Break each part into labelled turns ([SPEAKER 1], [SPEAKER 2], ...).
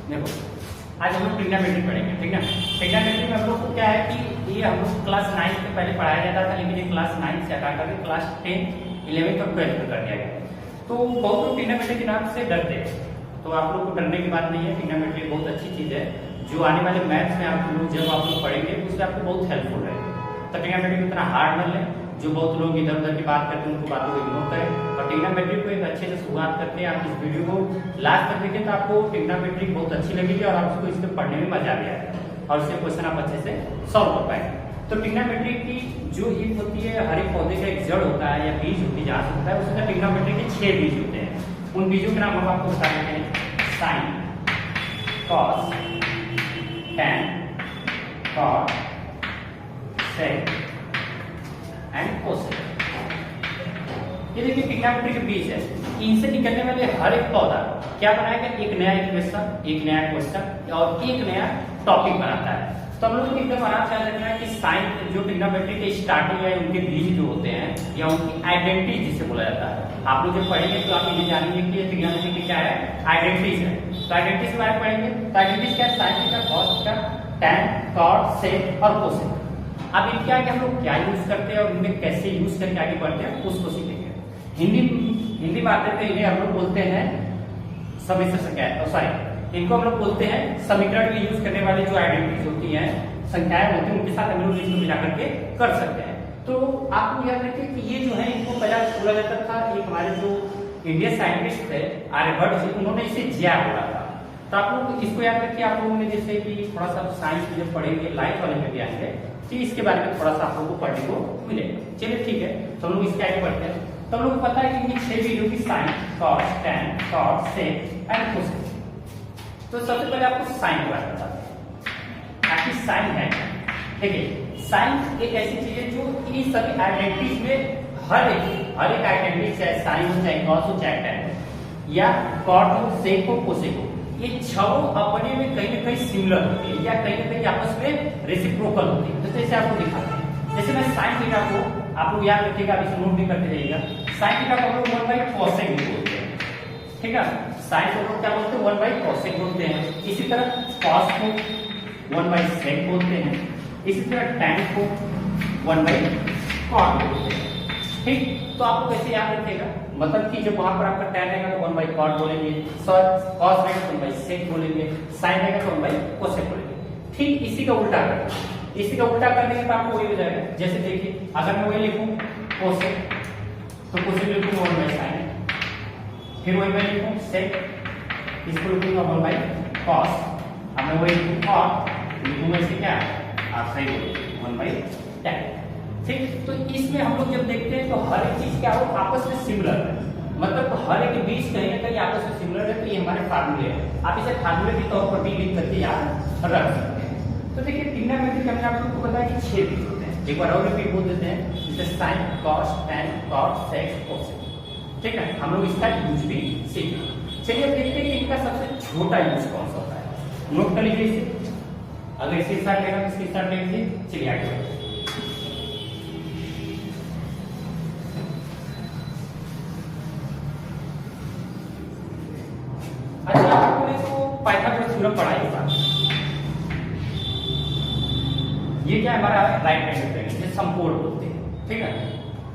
[SPEAKER 1] देखो आज हम लोग ट्रिग्नोमेट्री पढ़ेंगे, ठीक ना। ट्रिग्नोमेट्री में हम लोग को क्या है कि ये हम लोग क्लास 9 से पहले पढ़ाया जाता था, लेकिन ये क्लास 9 से हटा करके क्लास 10, 11 और 12 में कर दिया गया। तो बहुत लोग ट्रिग्नोमेट्री के नाम से डरते हैं, तो आप लोग को डरने की बात नहीं है। ट्रिग्नोमेट्री बहुत अच्छी चीज है जो आने वाले मैथ्स में आप लोग जब आप लोग पढ़ेंगे उससे आपको बहुत हेल्पफुल रहेगा। तो ट्रिग्नोमेट्री को इतना हार्ड न लें, जो बहुत लोग इधर उधर की बात करते हैं उनको बातों को इग्नोर करें और ट्रिग्नोमेट्री को एक अच्छे से शुरुआत करते हैं। आप इस वीडियो को लास्ट तक देखें तो आपको ट्रिग्नोमेट्री बहुत अच्छी लगेगी और आपको इसको पढ़ने में मजा भी आएगा और उससे क्वेश्चन आप अच्छे से सॉल्व कर पाएंगे। तो ट्रिग्नोमेट्री की जो ईट होती है, हर एक पौधे का एक जड़ होता है या बीज होती है, जहाँ से होता है उसमें ट्रिग्नोमेट्री के 6 बीज होते हैं। उन बीजों के नाम हम आपको बता देते हैं। Sine, cos, tan, cot, sec and cosec. ये देखिए ट्रिग्नोमेट्री के बीज है। इनसे निकलने वाले हर एक पौधा क्या बनाएगा, एक नया क्वेश्चन और एक नया टॉपिक बनाता है। तो हम लोग को एकदम आराम से याद रखना है कि साइन जो ट्रिग्नोमेट्री के स्टार्टिंग है, उनके बीज जो होते हैं या उनकी आइडेंटिटी जिसे बोला जाता है। आप लोग जब पढ़ेंगे तो आप ये जानेंगे कि ट्रिग्नोमेट्री की क्या है, आइडेंटिटीज है। तो आइडेंटिटीज के बारे में पढ़ेंगे। तो आइडेंटिटीज क्या है, sine theta, cos theta, tan, cot, sec और कोसेक। अब इनके आगे हम लोग क्या यूज करते हैं और इनमें कैसे यूज करके आगे बढ़ते हैं उसको सीखेंगे। हिंदी में आते हैं, इन्हें हम लोग बोलते हैं समिश्र संख्याएं, सॉरी इनको हम लोग बोलते हैं समीकरण में यूज करने वाली जो आइडेंटिटीज होती हैं, संख्याएं होती हैं, उनके साथ हम लोग इसको मिला करके कर सकते हैं। तो आपको याद रखिए कि ये जो है इनको पहला बोला जाता था, एक हमारे जो इंडियन साइंटिस्ट थे आर्यभट्ट जी, उन्होंने इसे जिया बोला था। तो आप लोग इसको याद रखिए। आप लोगों ने जैसे कि थोड़ा सा साइंस में जब पढ़ेंगे, लाइफ वाले में भी आएंगे तो इसके बारे में थोड़ा सा आप लोगों को पढ़ने को मिलेगा। चलिए ठीक है, तो हम लोग इसके आगे बढ़ते हैं। तो हम लोग को पता है कि इनकी 6 बीजों की sine, cos, tan, cot, sec and cosec. तो सबसे पहले आपको साइन के बारे में बताते हैं। आखिर साइन है, देखिए साइन एक ऐसी चीज है जो इन सभी आइडेंटिटीज में हर एक आइडेंटिटी, चाहे साइन हो, चाहे कॉस हो, चाहे टैन या कॉट हो, सेक हो, कोसेक हो, ये छहों अपने में कहीं ना कहीं सिमिलर होती है या कहीं ना कहीं आपस में रेसिप्रोकल होती है। तो जैसे आपको दिखाते हैं, जैसे मैं साइन थीटा को आप लोग याद रखिएगा, आप इसे नोट भी करते रहिएगा। साइन थीटा को हम लोग 1/cosec भी बोलते हैं, ठीक है। साइन को लोग क्या बोलते हैं, 1/cosec बोलते हैं। इसी तरह कॉस को 1/sec बोलते हैं। इसी तरह टैन को 1/cot बोलते हैं, ठीक। तो आपको कैसे याद रखिएगा, मतलब कि जब वहां पर आपका टैन रहेगा तो 1/cot बोलेंगे, कॉस रहेगा तो 1/sec बोलेंगे, साइन रहेगा तो 1/cosec बोलेंगे। ठीक इसी का उल्टा करना, इसी का उल्टा करने के बाद आपको वही हो जाएगा। जैसे देखिए, अगर मैं वही लिखूं कोसेक तो कोसेक लिखूंगा 1/sin, फिर वही मैं लिखूं सेक, इसको लिखूंगा 1/cos। अब मैं वही लिखूं cot, लिखूंगा इसे क्या, आप सही बोलिए 1/tan, ठीक। तो इसमें हम लोग जब देखते हैं तो हर एक चीज क्या हो, आपस में सिमिलर है, मतलब हर एक बीच कहीं ना कहीं आपस में सिमिलर है। तो ये हमारे फार्मूले हैं, आप इसे फार्मूले के तौर पर भी लिख करके याद रख सकते हैं। तो देखिए ट्रिग्नोमेट्री में आप लोगों को पता है कि 6 बीज होते हैं। एक बार और रिपीट बोल देते हैं, जैसे साइन, कॉस, टैन, कॉट, सेक, कोसेक, ठीक है। हम लोग इसका यूज भी सीखेंगे। चलिए अब देखते हैं कि इनका सबसे छोटा यूज कौन सा होता है। नोट कर लीजिए इसे, अगर इसके साथ लेगा तो इसके साथ ले लीजिए। चलिए आगे बढ़ते हैं। अच्छा, आपने तो पाइथागोरस थ्योरम पढ़ा ही होगा। ये क्या हमारा राइट एंगल ट्रायंगल, जिसे समकोण बोलते हैं, ठीक है।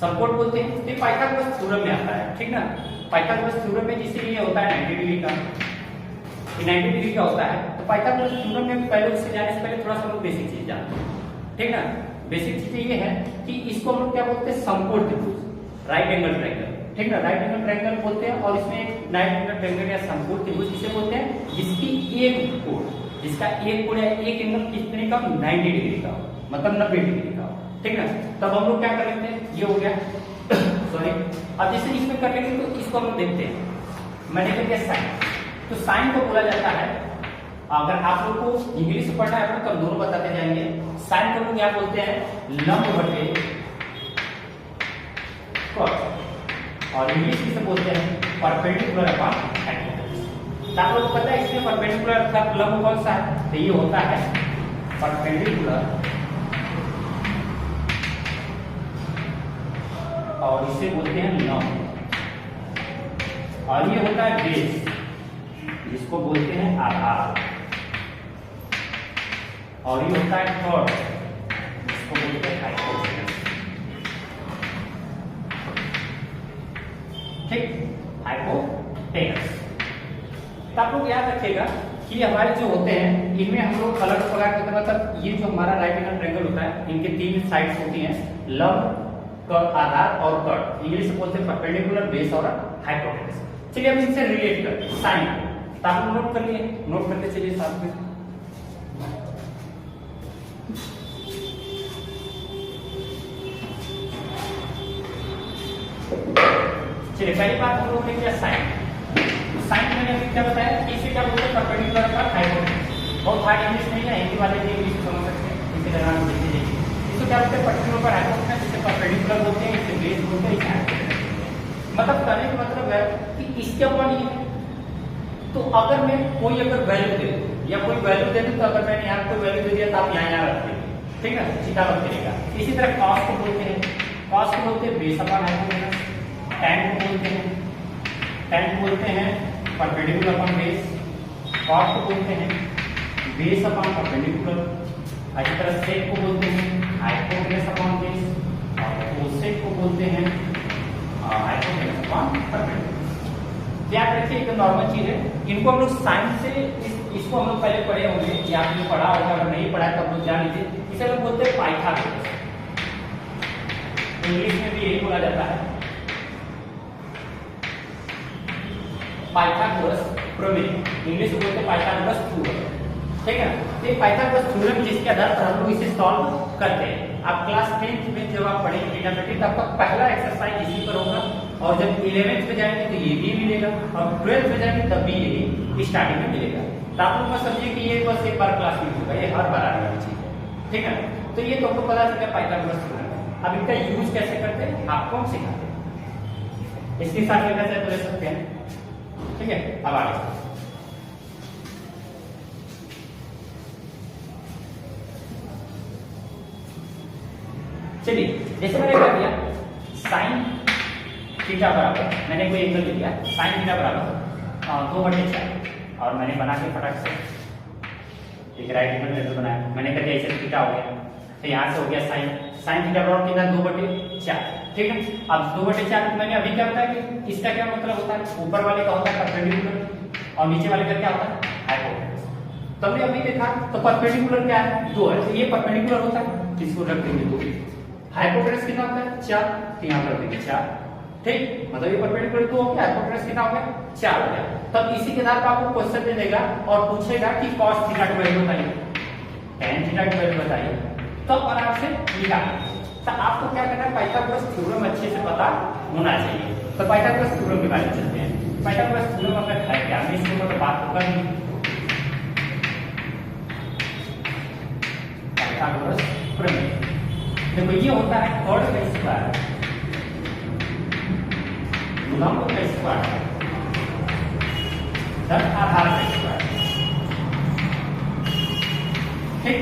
[SPEAKER 1] समकोण बोलते हैं, ये पाइथागोरस थ्योरम में आता है, ठीक ना। पाइथागोरस थ्योरम में जिसे ये होता है 90 डिग्री का, ये 90 डिग्री का होता है। तो पाइथागोरस थ्योरम में पहले उससे जाने से पहले थोड़ा सा लोग बेसिक चीज जानते हैं, ठीक ना। बेसिक चीज ये है कि इसको हम लोग क्या बोलते हैं, समकोण त्रिभुज, राइट एंगल ट्रायंगल, ठीक ना। राइट एंगल ट्रायंगल बोलते हैं। और इसमें राइट एंगल ट्रायंगल या समकोण त्रिभुज किसे बोलते हैं, जिसकी एक कोण, जिसका एक कोण या एक एंगल कितने का, 90 डिग्री का, मतलब 90 डिग्री का, ठीक ना। तब हम लोग क्या कर लेते हैं, ये हो गया सॉरी। अब जैसे इसमें कर लेंगे तो इसको हम लोग देखते हैं। मैंने कर दिया साइन, तो साइन को बोला जाता है, अगर आप लोग को इंग्लिश पढ़ना है तो हम दोनों बताते जाएंगे। साइन को लोग क्या बोलते हैं, लंब बटे कॉस, और इंग्लिश किसे बोलते हैं, परपेंडिकुलर अपॉन हाइपोटेन्यूज। आप लोगों को पता है इसमें परपेंडिकुलर अर्थात लंब कौन सा है, तो ये होता है परपेंडिकुलर, और इसे बोलते हैं लंब, और ये होता है बेस, इसको बोलते हैं आधार, और ये होता है कॉर्ड, इसको बोलते हैं हाइपोटेनस। ठीक, हाइपोटेनस। तो आप लोग याद रखिएगा कि हमारे जो होते हैं इनमें हम लोग अलग प्रकार के, मतलब ये जो हमारा राइट एंगल ट्रायंगल होता है इनके 3 साइड्स होती हैं, लंब, आधार और कट। इंग्लिश में बोलते हैं परपेंडिकुलर, बेस और हाइपोटेनस। चलिए अब इनसे रिलेट करते हैं साइन को। तो आप नोट कर लिए, नोट करते चलिए साथ में। चलिए पहली बात हम लोग ने किया साइन। साइन मैंने अभी क्या बताया कि इसे क्या बोलते हैं, परपेंडिकुलर पर हाइपोटेनस। बहुत हार्ड इंग्लिश नहीं है, हिंदी वाले भी इंग्लिश समझ सकते हैं, इसी तरह हम देखते जाइए। इसको क्या बोलते हैं, परपेंडिकुलर पर हाइपोटेनस, इसे परपेंडिकुलर बोलते हैं, इसे बेस बोलते हैं, इसे हाइपोटेनस। मतलब कहने का मतलब है कि इसके ऊपर ये, तो अगर मैं कोई अगर वैल्यू दे दूं या कोई वैल्यू दे दूं, तो अगर मैंने यहाँ कोई वैल्यू दे दिया तो आप यहाँ रख देंगे, ठीक है, सीधा रख देगा। इसी तरह कॉस को बोलते हैं, कॉस को बोलते हैं बेस अपॉन हाइपोटेनस। टैन को बोलते हैं, टैन को बोलते हैं परपेंडिकुलर अपॉन बेस। कॉट को बोलते हैं बेस अपॉन परपेंडिकुलर। इसी तरह सेक को बोलते हैं हाइपोटेनस अपॉन बेस, और कोसेक को बोलते हैं हाइपोटेनस अपॉन परपेंडिकुलर। याद रखिए एक नॉर्मल चीज है, इनको हम लोग साइन से इसको हम लोग पहले पढ़े होंगे या आपने पढ़ा होगा, अगर नहीं पढ़ा तो आप लोग जान लीजिए। इसे लोग बोलते हैं पाइथागोरस, इंग्लिश में भी यही बोला जाता है पाइथागोरस प्रमेय, इंग्लिश में बोलते हैं पाइथागोरस थ्योरम, ठीक है। ये पाइथागोरस थ्योरम जिसके आधार पर हम लोग इसे सॉल्व करते हैं। आप क्लास 10th में जब आप पढ़ेंगे ट्रिग्नोमेट्री, तब आपका पहला एक्सरसाइज इसी पर होगा, और जब 11th में जाएंगे तो ये भी मिलेगा, और 12th में जाएंगे तब भी यही स्टार्टिंग में मिलेगा। तो आप लोग समझिए कि ये बस एक बार क्लास में होगा, ये हर बार आने वाली चीज है, ठीक है। तो ये तो आपको पता चल गया पाइथागोरस थ्योरम। अब इनका यूज कैसे करते हैं आपको हम सिखाते हैं, इसके साथ लेना चाहे तो ले सकते हैं, ठीक है। अब आगे चलिए, जैसे मैंने कर दिया साइन थीटा बराबर, मैंने कोई एंगल ले लिया, साइन थीटा बराबर 2/4, और मैंने बना के फटाक से एक राइट एंगल ट्रायंगल बनाया। मैंने कर दिया इसे थीटा हो गया, तो यहाँ से हो गया साइन, साइन थीटा बराबर कितना 2/4, ठीक है। अब 2/4 मैंने अभी क्या बताया कि इसका क्या मतलब होता है, ऊपर वाले का होता है परपेंडिकुलर और नीचे वाले का क्या होता है हाइपोटेनस। तो हमने अभी देखा तो परपेंडिकुलर क्या है 2 है, तो ये परपेंडिकुलर होता है, इसको रख देंगे 2। हाइपोटेनस कितना होता है 4, तो यहाँ रख देंगे 4, ठीक। मतलब ये परपेंडिकुलर 2 हो गया, हाइपोटेनस कितना हो गया 4 हो गया। तब इसी के आधार पर आपको क्वेश्चन दे देगा और पूछेगा कि cos थीटा की वैल्यू बताइए, tan थीटा की वैल्यू बताइए, तब आराम से निकालेंगे। तो आपको क्या करना है, पाइथागोरस थ्योरम अच्छे से पता होना चाहिए। तो पाइथागोरस थ्योरम के बारे में चलते हैं। पाइथागोरस थ्योरम अगर है क्या, मैं इसके ऊपर बात तो कर दी। पाइथागोरस प्रमेय देखो, ये होता है कॉर्ड का स्क्वायर, लंब का स्क्वायर, आधार का स्क्वायर, ठीक।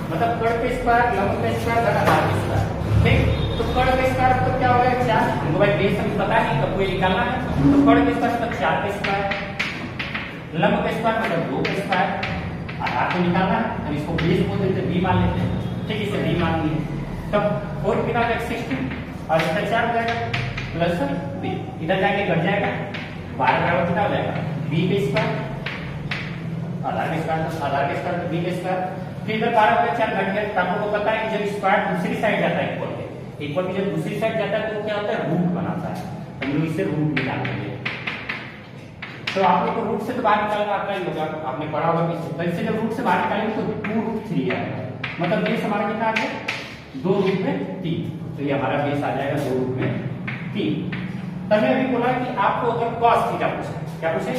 [SPEAKER 1] मतलब कर्ण का स्क्वायर, लंब का स्क्वायर, आधार का स्क्वायर, ठीक। तो कर्ण का स्क्वायर तो क्या हो गया 4, हमको भाई बेस हमें पता नहीं कब कोई निकालना है, तो कर्ण का स्क्वायर मतलब 4 का स्क्वायर, लंब का स्क्वायर मतलब 2 का स्क्वायर, आधार को निकालना है, हम इसको बेस बोल देते हैं, बी मान लेते हैं, ठीक। इसे बी मान लिए, तब 4 कितना हो जाएगा 16, और इसका 4 हो जाएगा प्लस बी, इधर जाके घट जाएगा, बाहर बराबर कितना हो जाएगा बी का स्क्वायर, आधार का स्क्वायर, आधार का स्क्वायर बी का स्क्वायर, फिर इधर 12 हो गया 4 घट गया। तो आपको पता है कि जब स्क्वायर दूसरी साइड जाता है इक्वल के, इक्वल की जब दूसरी साइड जाता है तो क्या होता है रूट बनाता है, हम लोग इसे रूट निकाल लेंगे। तो आप लोग को रूट से तो बाहर निकालना आता ही होगा, आपने पढ़ा होगा कि इससे जब रूट से बाहर निकालेंगे तो 2√3 आएगा, मतलब बेस हमारा कितना आ गया 2√3, तो ये हमारा बेस आ जाएगा 2√3। तब मैं अभी बोला कि आपको अगर cos थीटा पूछे, क्या पूछे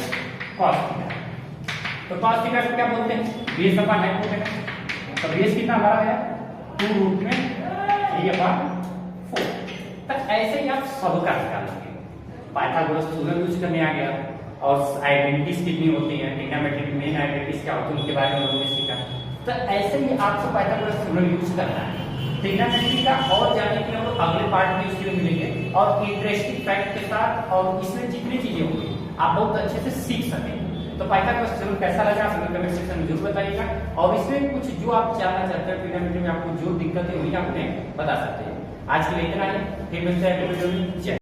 [SPEAKER 1] cos थीटा, तो cos थीटा को क्या बोलते हैं बेस अपॉन हाइपोटेनस। तो बेस कितना हमारा है 2√3/4। तो ऐसे ही आप सबका निकालेंगे। पाइथागोरस थ्योरम यूज करने आ गया, और आइडेंटिटीज कितनी होती हैं, ट्रिग्नोमेट्री की मेन आइडेंटिटीज क्या होती है उनके बारे में हमने सीखा। तो ऐसे ही आपको पाइथागोरस थ्योरम यूज करना है। ट्रिग्नोमेट्री का और जानने के लिए हम लोग अगले पार्ट में इसमें मिलेंगे, और इंटरेस्टिंग फैक्ट के साथ, और इसमें जितनी चीजें होंगी आप बहुत अच्छे से सीख सकेंगे। तो पाइथागोरस जरूर कैसा लगा आप कमेंट सेक्शन में जरूर बताइएगा, और इसमें कुछ जो आप जानना चाहते हैं ट्रिग्नोमेट्री में आपको जो दिक्कतें हुई आप उन्हें बता सकते हैं। आज के लिए इतना ही, फिर मिलते हैं वीडियो में।